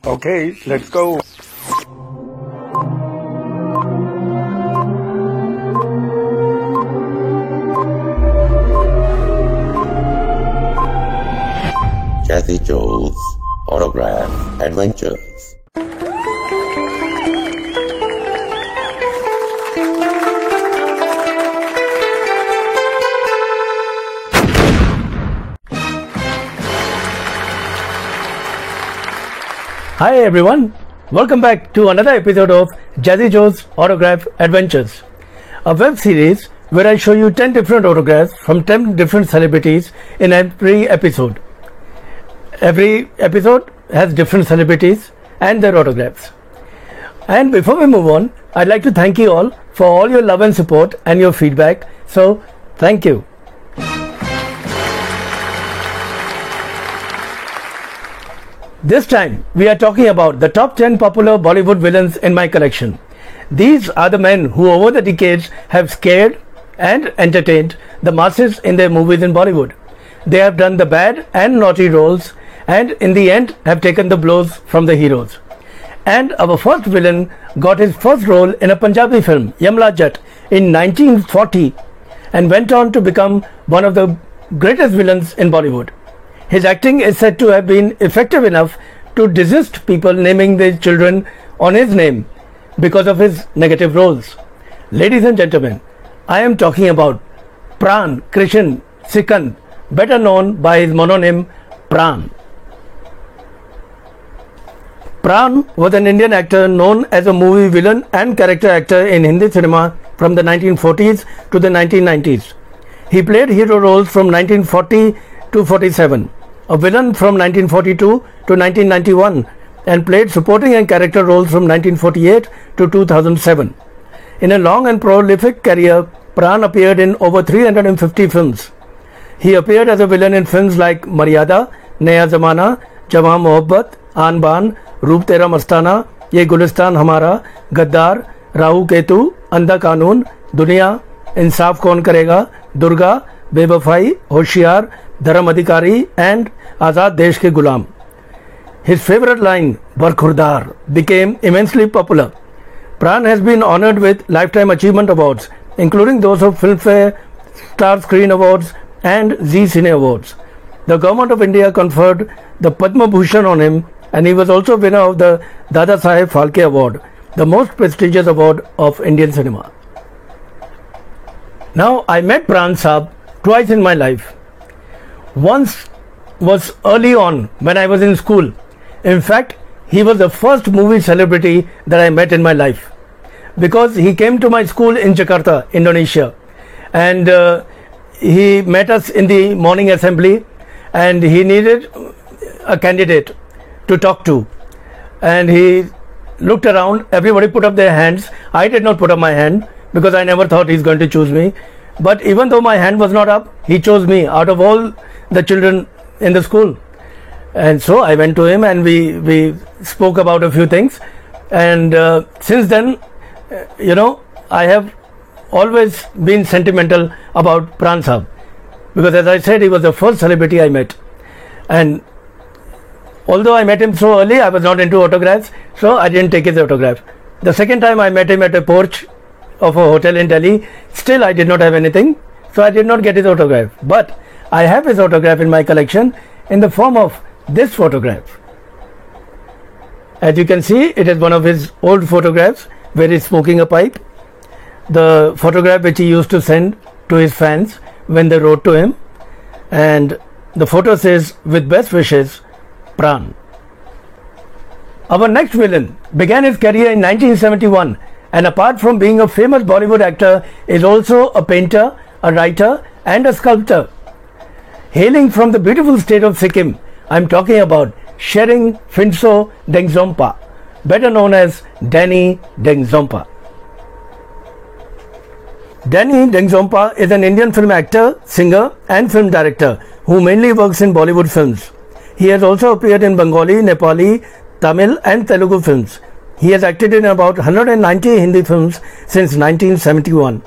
Okay, let's go. Jazzy Joe's Autograph Adventures. Hi everyone, welcome back to another episode of Jazzy Joe's Autograph Adventures, a web series where I show you 10 different autographs from 10 different celebrities in every episode. Every episode has different celebrities and their autographs. And before we move on, I'd like to thank you all for all your love and support and your feedback. So, thank you. This time, we are talking about the top 10 popular Bollywood villains in my collection. These are the men who over the decades have scared and entertained the masses in their movies in Bollywood. They have done the bad and naughty roles and in the end have taken the blows from the heroes. And our first villain got his first role in a Punjabi film, Yamla Jatt, in 1940 and went on to become one of the greatest villains in Bollywood. His acting is said to have been effective enough to desist people naming their children on his name because of his negative roles. Ladies and gentlemen, I am talking about Pran Krishan Sikand, better known by his mononym Pran. Pran was an Indian actor known as a movie villain and character actor in Hindi cinema from the 1940s to the 1990s. He played hero roles from 1940 to 47. A villain from 1942 to 1991 and played supporting and character roles from 1948 to 2007. In a long and prolific career, Pran appeared in over 350 films. He appeared as a villain in films like Maryada, Naya Zamana, Jawan Mohabbat, Aan Baan, Roop Tera Mastana, Ye Gulistan Hamara, Gaddar, Rahu Ketu, Andha Kanun, Duniya, Insaf Kaun Karega, Durga, Bevafai, Hoshiar, Dharam Adhikari and Azad Desh Ke Gulam. His favorite line, Barkhurdar, became immensely popular. Pran has been honoured with Lifetime Achievement Awards, including those of Filmfare, Star Screen Awards and Zee Cine Awards. The Government of India conferred the Padma Bhushan on him and he was also winner of the Dada Saheb Phalke Award, the most prestigious award of Indian cinema. Now, I met Pran Saab twice in my life. Once was early on when I was in school. In fact, he was the first movie celebrity that I met in my life because he came to my school in Jakarta, Indonesia, and he met us in the morning assembly and he needed a candidate to talk to, and he looked around, everybody put up their hands. I did not put up my hand because I never thought he's going to choose me, but even though my hand was not up, he chose me out of all the children in the school. And so I went to him and we spoke about a few things, and since then, I have always been sentimental about Pran Saab because, as I said, he was the first celebrity I met. And although I met him so early, I was not into autographs, so I didn't take his autograph. The second time I met him at a porch of a hotel in Delhi, still I did not have anything, so I did not get his autograph. But I have his autograph in my collection in the form of this photograph. As you can see, it is one of his old photographs where he's smoking a pipe. The photograph which he used to send to his fans when they wrote to him. And the photo says, "With best wishes, Pran." Our next villain began his career in 1971 and apart from being a famous Bollywood actor, is also a painter, a writer and a sculptor. Hailing from the beautiful state of Sikkim, I am talking about Tshering Phintso Dengzompa, better known as Danny Dengzompa. Danny Dengzompa is an Indian film actor, singer and film director who mainly works in Bollywood films. He has also appeared in Bengali, Nepali, Tamil and Telugu films. He has acted in about 190 Hindi films since 1971.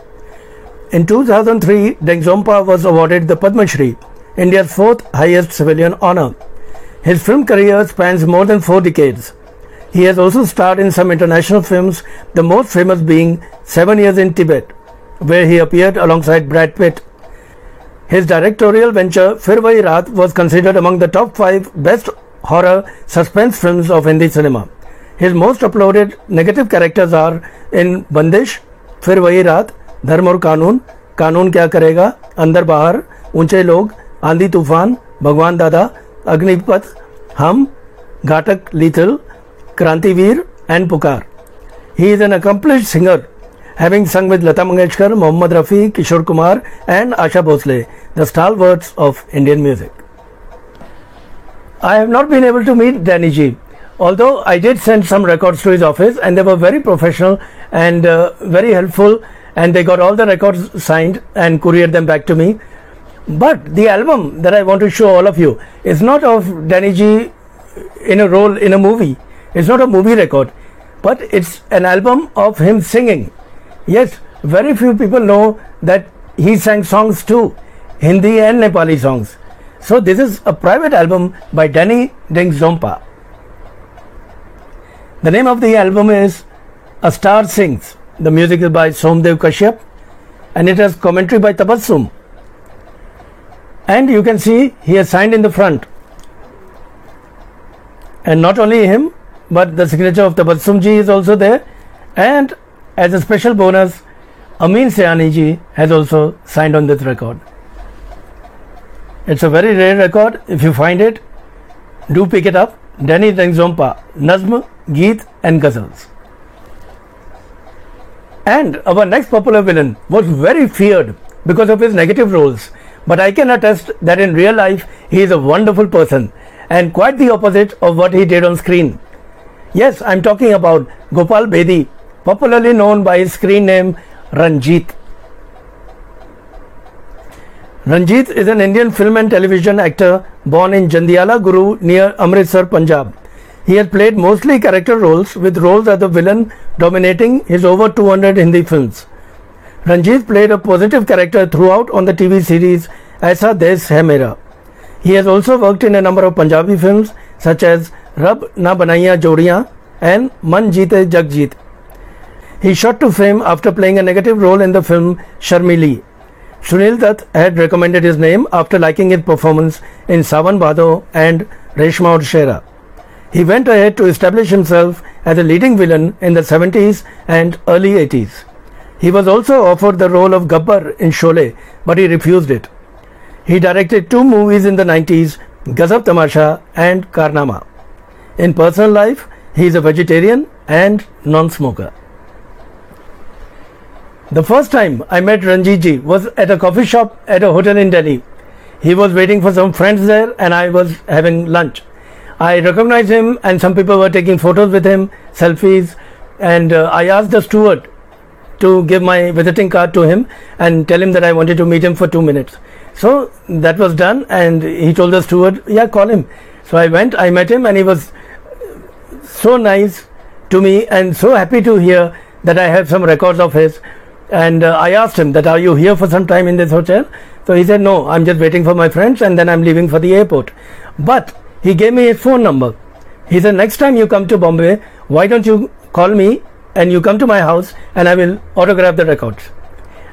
In 2003, Dengzompa was awarded the Padma Shri, India's fourth highest civilian honour. His film career spans more than 4 decades. He has also starred in some international films, the most famous being 7 Years in Tibet, where he appeared alongside Brad Pitt. His directorial venture Phir Wahi Raat was considered among the top 5 best horror suspense films of Hindi cinema. His most uploaded negative characters are in Bandish, Phir Wahi Raat, Dharm aur Kaanoon, Kaanoon Kya Karega, Andar Bahar, Unche Log, Aandhi Tufan, Bhagwan Dada, Agnipath, Hum, Ghatak Lethal, Krantiveer and Pukar. He is an accomplished singer, having sung with Lata Mangeshkar, Mohammad Rafi, Kishore Kumar and Asha Bhosle, the stalwarts of Indian music. I have not been able to meet Danny G, although I did send some records to his office and they were very professional and very helpful, and they got all the records signed and couriered them back to me. But the album that I want to show all of you is not of Danny G in a role in a movie. It's not a movie record, but it's an album of him singing. Yes, very few people know that he sang songs too, Hindi and Nepali songs. So this is a private album by Danny Deng Zompa. The name of the album is A Star Sings. The music is by Somdev Kashyap and it has commentary by Tabassum. And you can see he has signed in the front. And not only him, but the signature of Tabassum ji is also there. And as a special bonus, Amin Sayani ji has also signed on this record. It's a very rare record. If you find it, do pick it up. Danny Deng Zompa, Nazm, Geet and Ghazals. And our next popular villain was very feared because of his negative roles. But I can attest that in real life, he is a wonderful person and quite the opposite of what he did on screen. Yes, I'm talking about Gopal Bedi, popularly known by his screen name Ranjit. Ranjit is an Indian film and television actor born in Jandiala Guru near Amritsar, Punjab. He has played mostly character roles, with roles as the villain dominating his over 200 Hindi films. Ranjit played a positive character throughout on the TV series Aisa Desh Hai Mera. He has also worked in a number of Punjabi films such as Rab Na Banaiya Jodiyan and Man Jeete Jag Jeet. He shot to fame after playing a negative role in the film Sharmili. Sunil Dutt had recommended his name after liking his performance in Sawan Bhado and Reshma Aur Shera. He went ahead to establish himself as a leading villain in the 70s and early 80s. He was also offered the role of Gabbar in Sholay, but he refused it. He directed 2 movies in the 90s, Gazab Tamasha and Karnama. In personal life, he is a vegetarian and non-smoker. The first time I met Ranjit ji was at a coffee shop at a hotel in Delhi. He was waiting for some friends there and I was having lunch. I recognized him and some people were taking photos with him, selfies, and I asked the steward to give my visiting card to him and tell him that I wanted to meet him for 2 minutes. So that was done and he told the steward, yeah, call him. So I went, I met him and he was so nice to me and so happy to hear that I have some records of his. And I asked him that, are you here for some time in this hotel? So he said, no, I'm just waiting for my friends and then I'm leaving for the airport. But he gave me his phone number. He said, next time you come to Bombay, why don't you call me and you come to my house and I will autograph the records.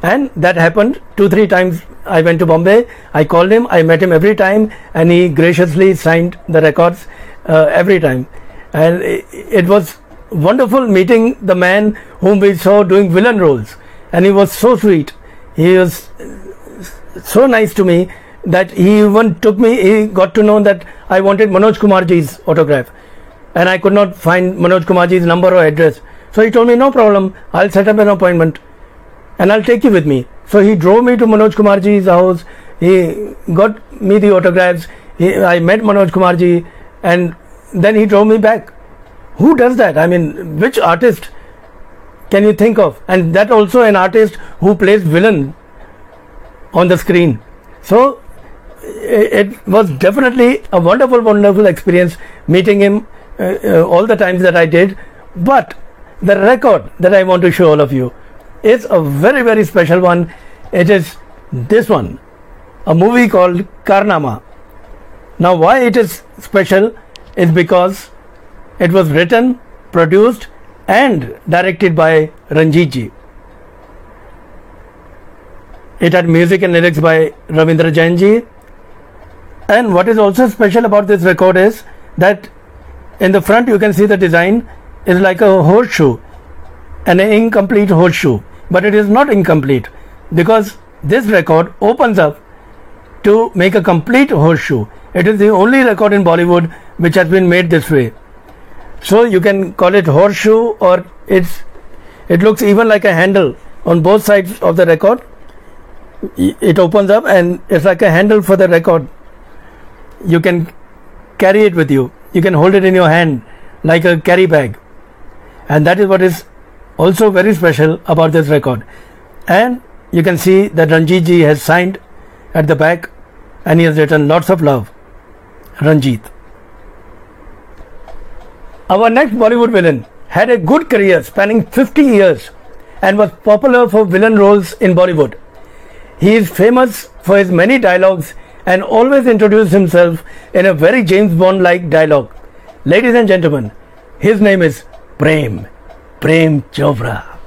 And that happened 2-3 times. I went to Bombay, I called him, I met him every time and he graciously signed the records every time. And it was wonderful meeting the man whom we saw doing villain roles. And he was so sweet. He was so nice to me that he even took me, he got to know that I wanted Manoj Kumarji's autograph. And I could not find Manoj Kumarji's number or address. So he told me, no problem, I'll set up an appointment and I'll take you with me. So he drove me to Manoj Kumarji's house. He got me the autographs. I met Manoj Kumarji and then he drove me back. Who does that? I mean, which artist can you think of? And that also an artist who plays villain on the screen. So it was definitely a wonderful experience meeting him all the times that I did. But the record that I want to show all of you is a very special one. It is this one, a movie called Karnama. Now why it is special is because it was written produced and directed by Ranjit ji. It had music and lyrics by Ravindra Jain ji. And what is also special about this record is that in the front you can see the design is like a horseshoe, an incomplete horseshoe, but it is not incomplete because this record opens up to make a complete horseshoe. It is the only record in Bollywood which has been made this way. So you can call it horseshoe, or it looks even like a handle on both sides of the record. It opens up and it's like a handle for the record. You can carry it with you. You can hold it in your hand like a carry bag. And that is what is also very special about this record. And you can see that Ranjit ji has signed at the back and he has written lots of love. Ranjit. Our next Bollywood villain had a good career spanning 50 years and was popular for villain roles in Bollywood. He is famous for his many dialogues and always introduced himself in a very James Bond-like dialogue. Ladies and gentlemen, his name is Prem Chopra.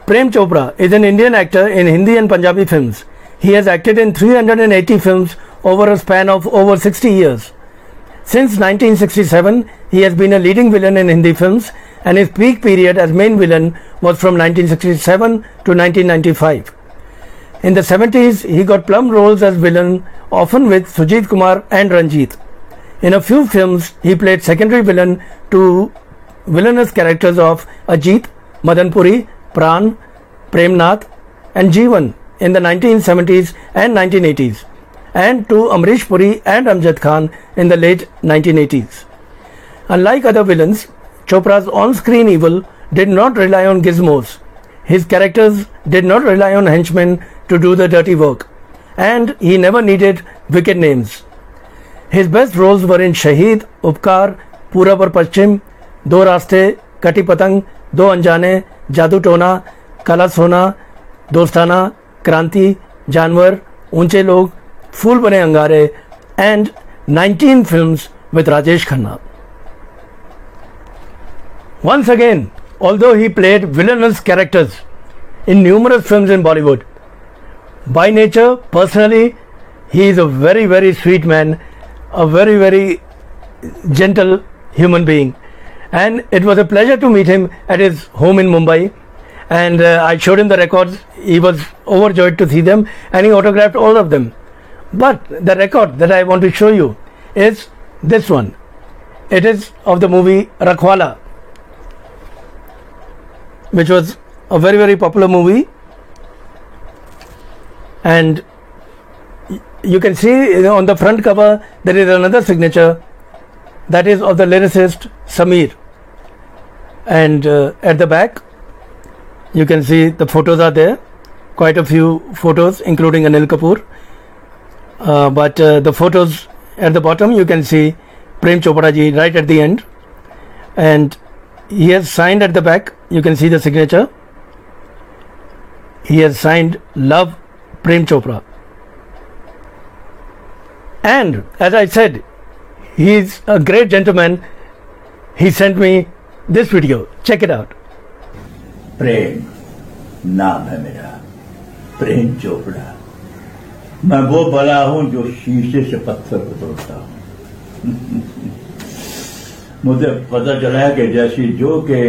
Prem Chopra is an Indian actor in Hindi and Punjabi films. He has acted in 380 films over a span of over 60 years. Since 1967, he has been a leading villain in Hindi films, and his peak period as main villain was from 1967 to 1995. In the 70s, he got plum roles as villain, often with Sujit Kumar and Ranjit. In a few films, he played secondary villain to villainous characters of Ajit, Madan Puri, Pran, Premnath and Jeevan in the 1970s and 1980s, and to Amrish Puri and Amjad Khan in the late 1980s. Unlike other villains, Chopra's on-screen evil did not rely on gizmos. His characters did not rely on henchmen to do the dirty work, and he never needed wicked names. His best roles were in Shaheed, Upkar, Purab aur Paschim, Do Raaste, Kati Patang, Do Anjane, Jadoo Tona, Kala Sona, Dostana, Kranti, Janwar, Unche Log, Phool Bane Angare, and 19 films with Rajesh Khanna. Once again, although he played villainous characters in numerous films in Bollywood, by nature, personally, he is a very, very sweet man, a very, very gentle human being. And it was a pleasure to meet him at his home in Mumbai. And I showed him the records. He was overjoyed to see them and he autographed all of them. But the record that I want to show you is this one. It is of the movie Rakhwala, which was a very, very popular movie. And you can see on the front cover there is another signature that is of the lyricist Sameer. And at the back you can see the photos are there, quite a few photos including Anil Kapoor. But the photos at the bottom you can see Prem Chopra ji right at the end, and he has signed at the back, you can see the signature. He has signed Love, Prem Chopra. And as I said, he is a great gentleman. He sent me this video. Check it out. प्रेम नाम है मेरा, प्रेम चोपड़ा। मैं वो बला हूं जो शीशे से पत्थर को तोड़ता हूं। मुझे पता चला है कि जैसी जो के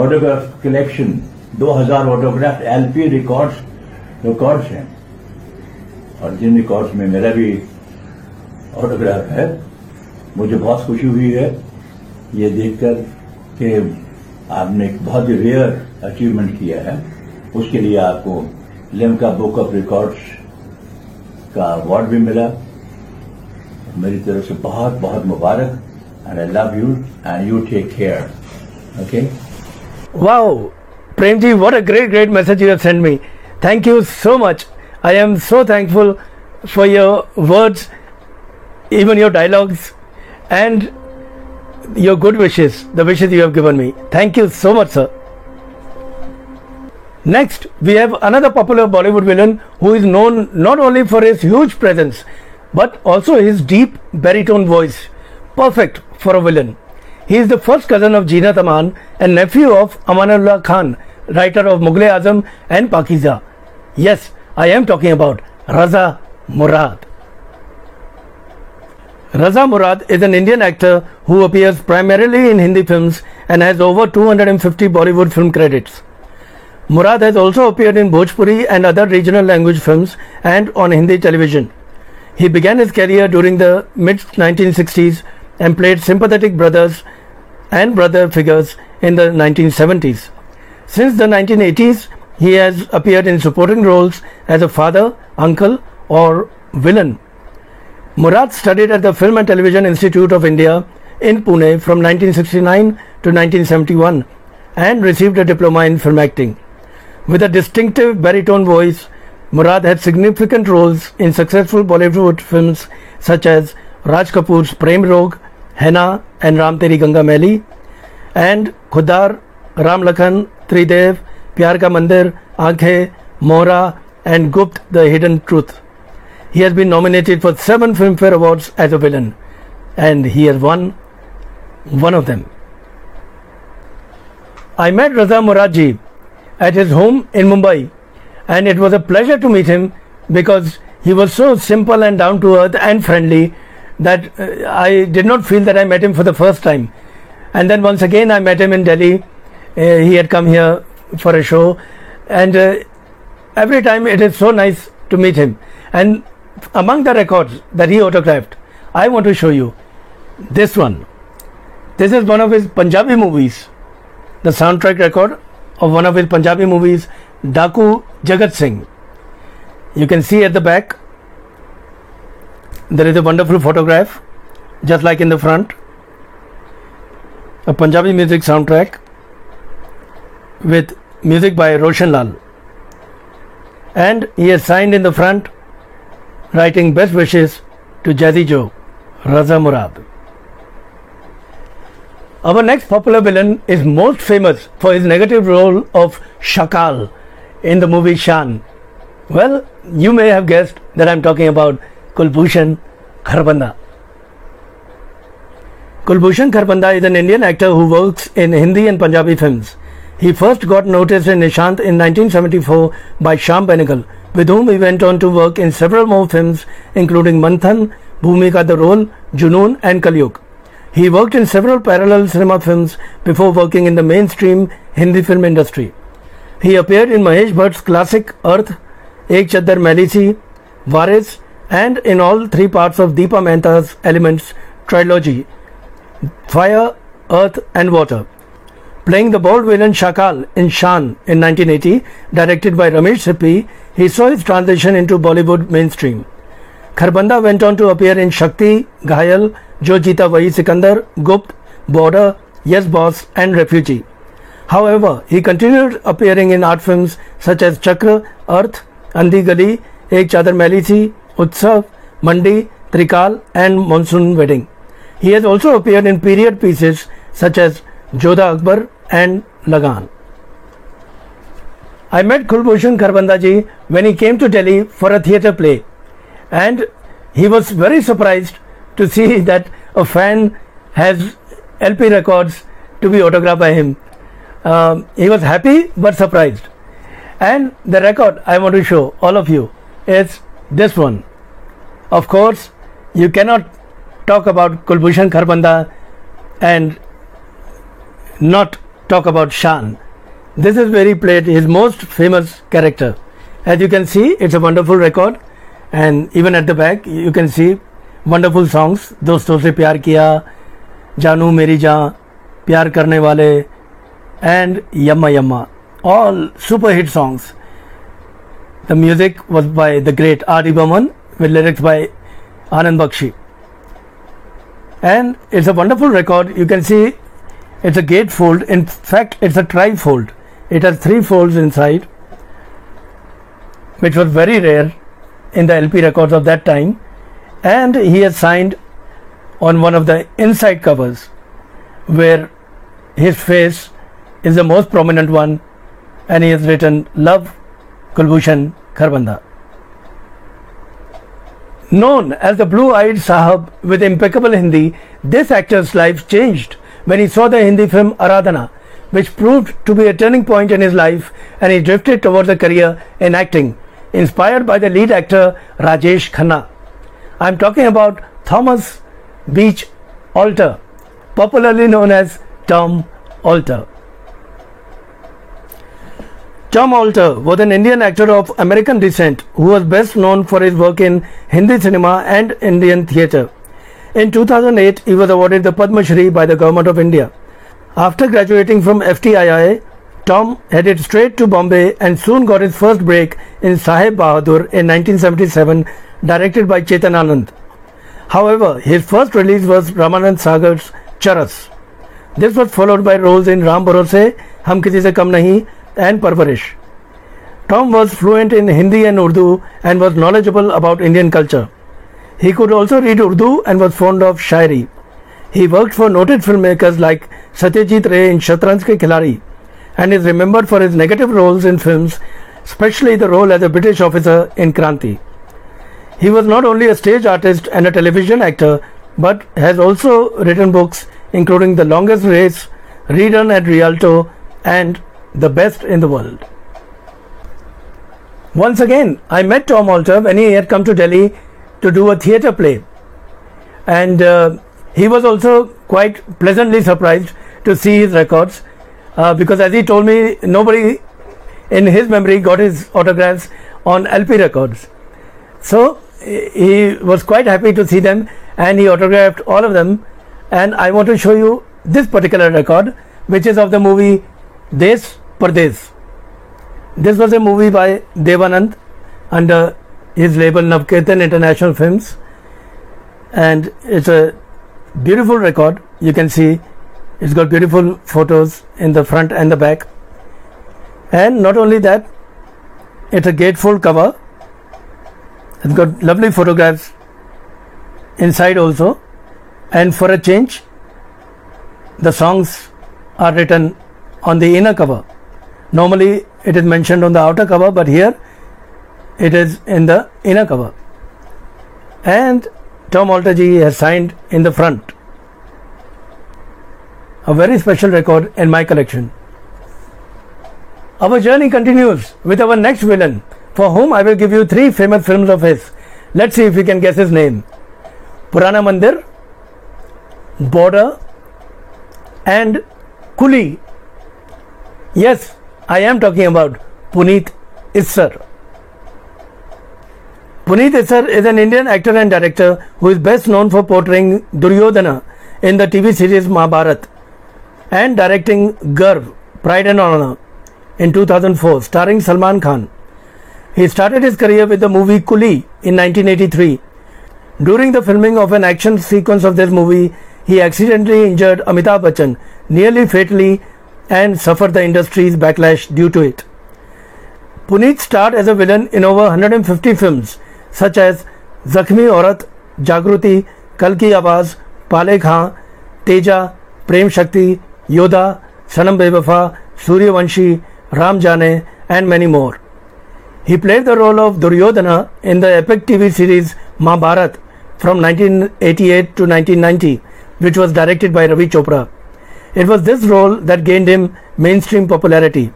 autograph collection 2000 autograph LP records हैं, और जिन रिकॉर्ड्स में मेरा भी ऑटोग्राफ है, मुझे बहुत खुशी हुई है ये देखकर कि आपने एक बहुत ही रेयर अचीवमेंट किया है। उसके लिए आपको लिम्का बुक ऑफ रिकॉर्ड्स का अवार्ड भी मिला। मेरी तरफ से बहुत बहुत मुबारक, and I love you and you take care. Okay. Wow, Prem ji, what a great message you have sent me. Thank you so much. I am so thankful for your words, even your dialogues, and your good wishes, the wishes you have given me. Thank you so much, sir. Next, we have another popular Bollywood villain who is known not only for his huge presence but also his deep baritone voice. perfect for a villain. He is the first cousin of Jeenat Aman and nephew of Amanullah Khan, writer of Mughal-e-Azam and Pakiza. Yes, I am talking about Raza Murad. Raza Murad is an Indian actor who appears primarily in Hindi films and has over 250 Bollywood film credits. Murad has also appeared in Bhojpuri and other regional language films and on Hindi television. He began his career during the mid-1960s and played sympathetic brothers and brother figures in the 1970s. Since the 1980s, he has appeared in supporting roles as a father, uncle or villain. Murad studied at the Film and Television Institute of India in Pune from 1969 to 1971 and received a diploma in film acting. With a distinctive baritone voice, Murad had significant roles in successful Bollywood films such as Raj Kapoor's Prem Rog, Henna and Ram Teri Ganga Maili, and Khudar, Ram Lakhan, Tridev, Pyar Ka Mandir, Aankhein, Mohra and Gupt The Hidden Truth. He has been nominated for 7 Filmfare Awards as a villain, and he has won one of them. I met Raza Muradji at his home in Mumbai, and it was a pleasure to meet him because he was so simple and down to earth and friendly that I did not feel that I met him for the first time. And then once again I met him in Delhi. He had come here for a show, and every time it is so nice to meet him. And among the records that he autographed, I want to show you this one. This is one of his Punjabi movies, the soundtrack record of one of his Punjabi movies, Daku Jagat Singh. You can see at the back there is a wonderful photograph, just like in the front, a Punjabi music soundtrack with music by Roshan Lal, and he has signed in the front writing best wishes to Jazzy Joe, Raza Murad. Our next popular villain is most famous for his negative role of Shakal in the movie Shaan. Well, you may have guessed that I am talking about Kulbhushan Kharbanda. Kulbhushan Kharbanda is an Indian actor who works in Hindi and Punjabi films. He first got noticed in Nishant in 1974 by Shyam Benegal, with whom he went on to work in several more films including Manthan, Bhumika the Role, Junoon and Kalyug. He worked in several parallel cinema films before working in the mainstream Hindi film industry. He appeared in Mahesh Bhatt's classic Earth, Ek Chaddar Maili Si, Varis and in all 3 parts of Deepa Mehta's Elements trilogy, Fire, Earth and Water. Playing the bold villain Shakal in Shaan in 1980, directed by Ramesh Sippy, he saw his transition into Bollywood mainstream. Kharbanda went on to appear in Shakti, Ghayal, Jo Jeeta Wahi Sikandar, Gupt, Border, Yes Boss and Refugee. However, he continued appearing in art films such as Chakra, Earth, Andhi Gali, Ek Chadar Maili Si, Utsav, Mandi, Trikal and Monsoon Wedding. He has also appeared in period pieces such as Jodha Akbar and Lagan. I met Kulbhushan Kharbanda ji when he came to Delhi for a theatre play, and he was very surprised to see that a fan has LP records to be autographed by him. He was happy but surprised. And the record I want to show all of you is this one. Of course, you cannot talk about Kulbhushan Kharbanda and not talk about Shaan. This is where he played his most famous character. As you can see, it's a wonderful record, and even at the back you can see wonderful songs. Doston se Pyar Kiya, Janu Meri Jaan, Pyar Karne Wale and Yamma Yamma. All super hit songs. The music was by the great R.D. Burman with lyrics by Anand Bakshi. And it's a wonderful record. You can see it's a gatefold. In fact, it's a trifold. It has 3 folds inside, which was very rare in the LP records of that time. And he has signed on one of the inside covers where his face is the most prominent one, and he has written Love Kulbhushan Kharbanda. Known as the blue-eyed Sahab with impeccable Hindi, this actor's life changed when he saw the Hindi film Aradhana, which proved to be a turning point in his life, and he drifted towards a career in acting, inspired by the lead actor Rajesh Khanna. I am talking about Thomas Beach Alter, popularly known as Tom Alter. Tom Alter was an Indian actor of American descent who was best known for his work in Hindi cinema and Indian theatre. In 2008, he was awarded the Padma Shri by the Government of India. After graduating from FTII, Tom headed straight to Bombay and soon got his first break in Saheb Bahadur in 1977, directed by Chetan Anand. However, his first release was Ramanand Sagar's Charas. This was followed by roles in Ram Bharose, Hum Kisi Se Kam Nahi, and Parvarish. Tom was fluent in Hindi and Urdu and was knowledgeable about Indian culture. He could also read Urdu and was fond of Shairi. He worked for noted filmmakers like Satyajit Ray in Shatranj Ke Khiladi and is remembered for his negative roles in films, especially the role as a British officer in Kranti. He was not only a stage artist and a television actor, but has also written books including The Longest Race, Redone at Rialto, and The Best in the World. Once again, I met Tom Alter when he had come to Delhi to do a theatre play, and he was also quite pleasantly surprised to see his records because, as he told me, nobody in his memory got his autographs on LP records. So he was quite happy to see them, and he autographed all of them. And I want to show you this particular record, which is of the movie Desh Pardesh. This was a movie by Devanand under his label Navketan International Films, and it's a beautiful record. You can see it's got beautiful photos in the front and the back, and not only that, it's a gatefold cover. It's got lovely photographs inside also, and for a change, the songs are written on the inner cover. Normally it is mentioned on the outer cover, but here it is in the inner cover, and Tom Alter ji has signed in the front. A very special record in my collection. Our journey continues with our next villain, for whom I will give you 3 famous films of his. Let's see if you can guess his name. Purana Mandir, Border, and Coolie. Yes, I am talking about Puneet Issar. Puneet Issar is an Indian actor and director who is best known for portraying Duryodhana in the TV series Mahabharat and directing Garv, Pride and Honor in 2004, starring Salman Khan. He started his career with the movie Coolie in 1983. During the filming of an action sequence of this movie, he accidentally injured Amitabh Bachchan, nearly fatally, and suffered the industry's backlash due to it. Puneet starred as a villain in over 150 films such as Zakhmi Aurat, Jagruti, Kal Ki Awaaz, Pale Khan, Teja, Prem Shakti, Yodha, Sanam Bewafa, Suryavanshi, Ram Jaane, and many more. He played the role of Duryodhana in the epic TV series Mahabharat from 1988 to 1990, which was directed by Ravi Chopra. It was this role that gained him mainstream popularity.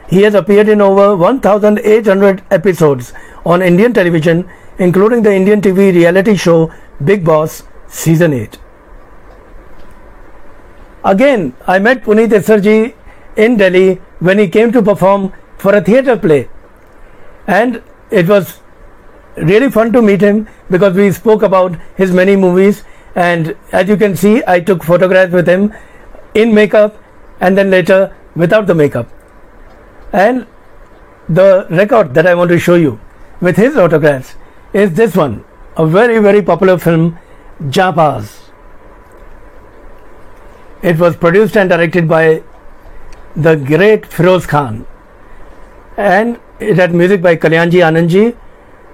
He has appeared in over 1,800 episodes on Indian television, including the Indian TV reality show Bigg Boss Season 8. Again, I met Puneet Issar ji in Delhi when he came to perform for a theatre play. And it was really fun to meet him because we spoke about his many movies, and as you can see, I took photographs with him in makeup and then later without the makeup. And the record that I want to show you with his autographs is this one, a very, very popular film, Jaanbaaz. It was produced and directed by the great Feroz Khan, and it had music by Kalyanji Anandji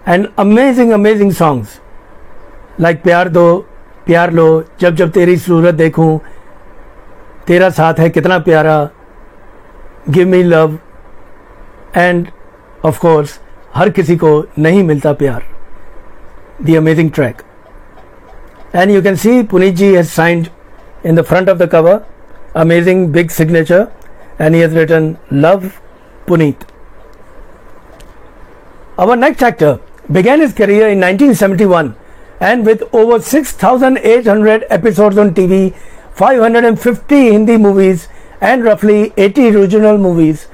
and amazing songs like Pyar Do, Pyar Lo, Jab Jab Teri Surat Dekhun, Tera Saath Hai Kitna Pyara, Give Me Love, and of course Har Kisi Ko Nahi Milta Pyar. the amazing track. And you can see Puneet ji has signed in the front of the cover, amazing big signature, and he has written Love Puneet. Our next actor began his career in 1971 and with over 6,800 episodes on TV, 550 Hindi movies and roughly 80 regional movies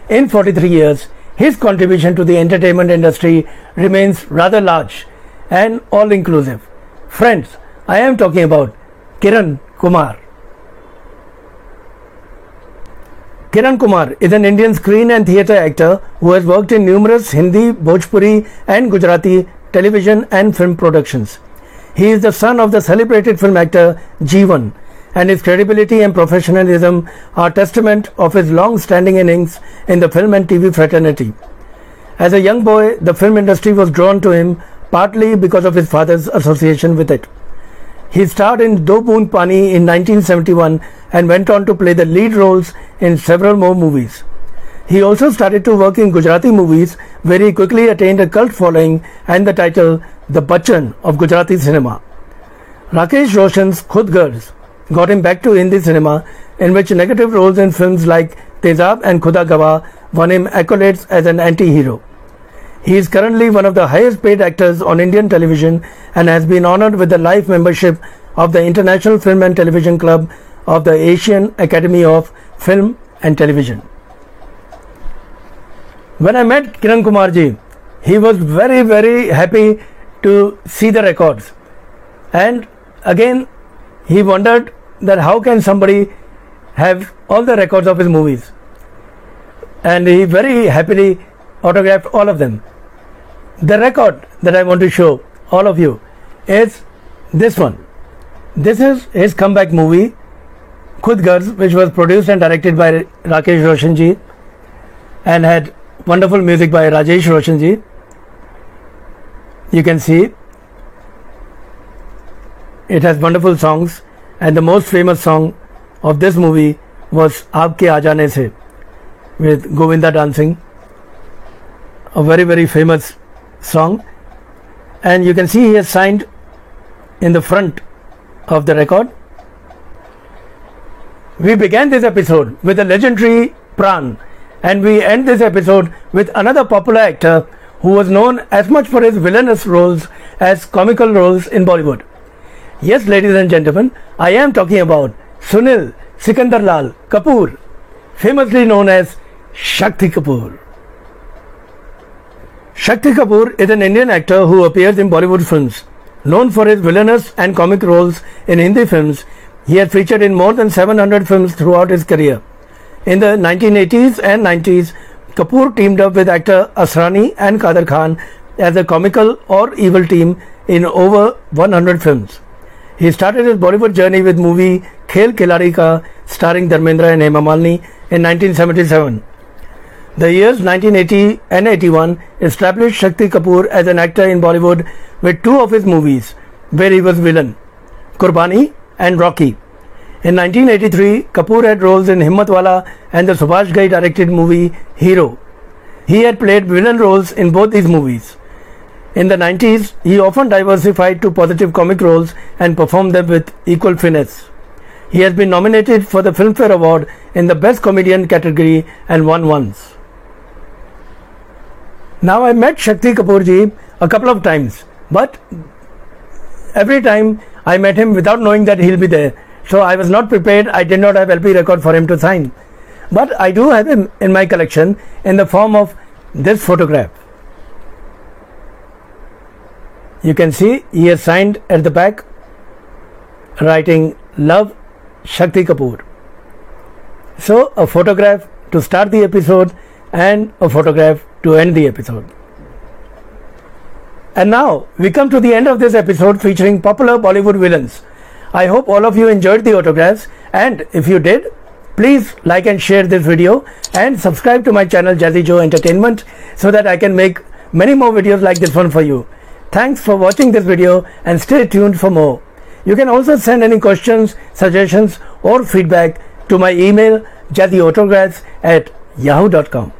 in 43 years, his contribution to the entertainment industry remains rather large and all-inclusive. Friends, I am talking about Kiran Kumar. Kiran Kumar is an Indian screen and theatre actor who has worked in numerous Hindi, Bhojpuri and Gujarati television and film productions. He is the son of the celebrated film actor Jeevan, and his credibility and professionalism are testament of his long-standing innings in the film and TV fraternity. As a young boy, the film industry was drawn to him partly because of his father's association with it. He starred in Do Boond Pani in 1971 and went on to play the lead roles in several more movies. He also started to work in Gujarati movies, where he quickly attained a cult following and the title The Bachchan of Gujarati cinema. Rakesh Roshan's Khud Garz got him back to Hindi cinema, in which negative roles in films like Tezab and Khuda Gawah won him accolades as an anti-hero. He is currently one of the highest paid actors on Indian television and has been honoured with the life membership of the International Film and Television Club of the Asian Academy of Film and Television. When I met Kiran Kumar ji, he was very, very happy to see the records. And again, he wondered that how can somebody have all the records of his movies. And he very happily autographed all of them. The record that I want to show all of you is this one. This is his comeback movie, Khud Garz, which was produced and directed by Rakesh Roshan ji and had wonderful music by Rajesh Roshan ji. You can see it has wonderful songs, and the most famous song of this movie was Aapke Aa Jaane Se with Govinda dancing, a very, very famous song. And you can see he has signed in the front of the record. We began this episode with the legendary Pran, and we end this episode with another popular actor who was known as much for his villainous roles as comical roles in Bollywood. Yes, ladies and gentlemen, I am talking about Sunil Sikandar Lal Kapoor, famously known as Shakti Kapoor. Shakti Kapoor is an Indian actor who appears in Bollywood films. Known for his villainous and comic roles in Hindi films, he has featured in more than 700 films throughout his career. In the 1980s and 90s, Kapoor teamed up with actor Asrani and Kader Khan as a comical or evil team in over 100 films. He started his Bollywood journey with movie Khel Khiladi Ka, starring Dharmendra and Hema Malini in 1977. The years 1980 and 81 established Shakti Kapoor as an actor in Bollywood with two of his movies where he was villain, Qurbani and Rocky. In 1983, Kapoor had roles in Himmatwala and the Subhash Ghai directed movie Hero. He had played villain roles in both these movies. In the 90s, he often diversified to positive comic roles and performed them with equal finesse. He has been nominated for the Filmfare Award in the Best Comedian category and won once. Now, I met Shakti Kapoor ji a couple of times, but every time I met him without knowing that he'll be there. So I was not prepared. I did not have LP record for him to sign. But I do have him in my collection in the form of this photograph. You can see he has signed at the back writing Love Shakti Kapoor. So a photograph to start the episode and a photograph to end the episode. And now we come to the end of this episode featuring popular Bollywood villains. I hope all of you enjoyed the autographs, and if you did, please like and share this video and subscribe to my channel Jazzy Joe Entertainment so that I can make many more videos like this one for you. Thanks for watching this video and stay tuned for more. You can also send any questions, suggestions or feedback to my email jazzyautographs@yahoo.com.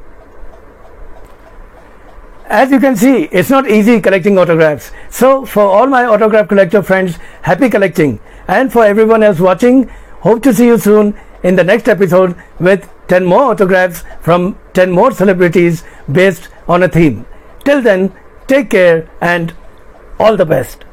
As you can see, it's not easy collecting autographs. So for all my autograph collector friends, happy collecting. And for everyone else watching, hope to see you soon in the next episode with 10 more autographs from 10 more celebrities based on a theme. Till then, take care and all the best.